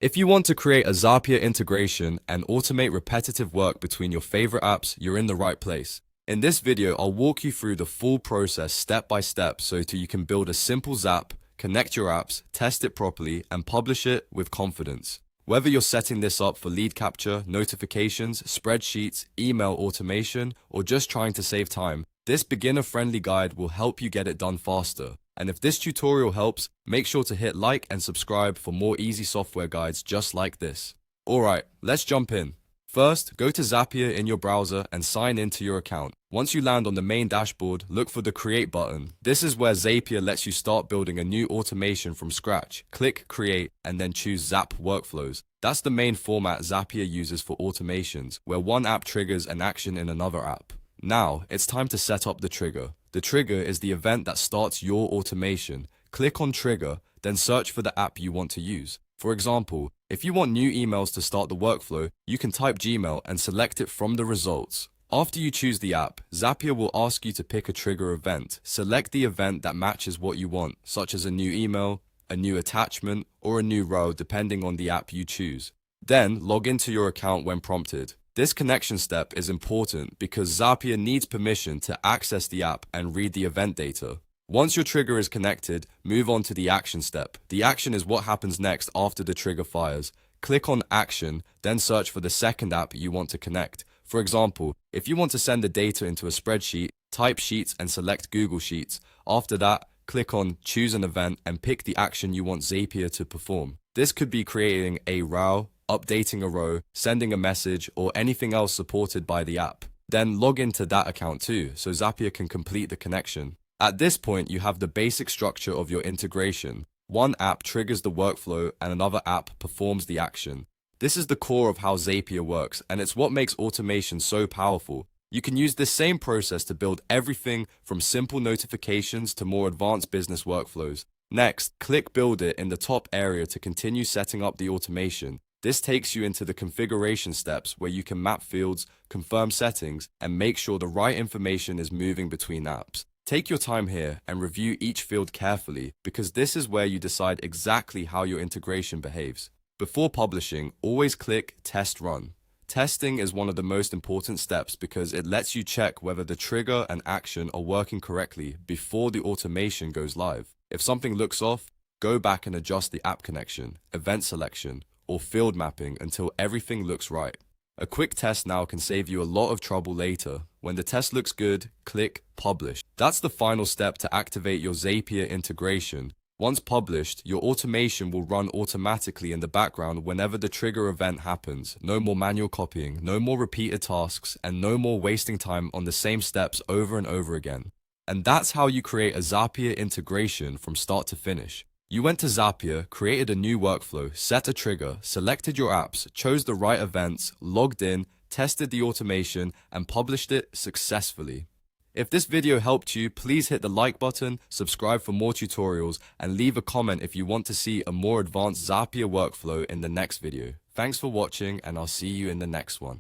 If you want to create a Zapier integration and automate repetitive work between your favorite apps, you're in the right place. In this video, I'll walk you through the full process step by step so that you can build a simple Zap, connect your apps, test it properly, and publish it with confidence. Whether you're setting this up for lead capture, notifications, spreadsheets, email automation, or just trying to save time, this beginner-friendly guide will help you get it done faster. And if this tutorial helps, make sure to hit like and subscribe for more easy software guides just like this. Alright, let's jump in. First, go to Zapier in your browser and sign into your account. Once you land on the main dashboard, look for the Create button. This is where Zapier lets you start building a new automation from scratch. Click Create and then choose Zap Workflows. That's the main format Zapier uses for automations, where one app triggers an action in another app. Now, it's time to set up the trigger. The trigger is the event that starts your automation. Click on Trigger, then search for the app you want to use. For example, if you want new emails to start the workflow, you can type Gmail and select it from the results. After you choose the app, Zapier will ask you to pick a trigger event. Select the event that matches what you want, such as a new email, a new attachment, or a new row depending on the app you choose. Then, log into your account when prompted. This connection step is important because Zapier needs permission to access the app and read the event data. Once your trigger is connected, move on to the action step. The action is what happens next after the trigger fires. Click on Action, then search for the second app you want to connect. For example, if you want to send the data into a spreadsheet, type Sheets and select Google Sheets. After that, click on Choose an Event and pick the action you want Zapier to perform. This could be creating a row, updating a row, sending a message, or anything else supported by the app. Then log into that account too, so Zapier can complete the connection. At this point, you have the basic structure of your integration. One app triggers the workflow and another app performs the action. This is the core of how Zapier works, and it's what makes automation so powerful. You can use this same process to build everything from simple notifications to more advanced business workflows. Next, click Build It in the top area to continue setting up the automation. This takes you into the configuration steps where you can map fields, confirm settings, and make sure the right information is moving between apps. Take your time here and review each field carefully because this is where you decide exactly how your integration behaves. Before publishing, always click Test Run. Testing is one of the most important steps because it lets you check whether the trigger and action are working correctly before the automation goes live. If something looks off, go back and adjust the app connection, event selection, or field mapping until everything looks right. A quick test now can save you a lot of trouble later. When the test looks good, click Publish. That's the final step to activate your Zapier integration. Once published, your automation will run automatically in the background whenever the trigger event happens. No more manual copying, no more repeated tasks, and no more wasting time on the same steps over and over again. And that's how you create a Zapier integration from start to finish. You went to Zapier, created a new workflow, set a trigger, selected your apps, chose the right events, logged in, tested the automation, and published it successfully. If this video helped you, please hit the like button, subscribe for more tutorials, and leave a comment if you want to see a more advanced Zapier workflow in the next video. Thanks for watching, and I'll see you in the next one.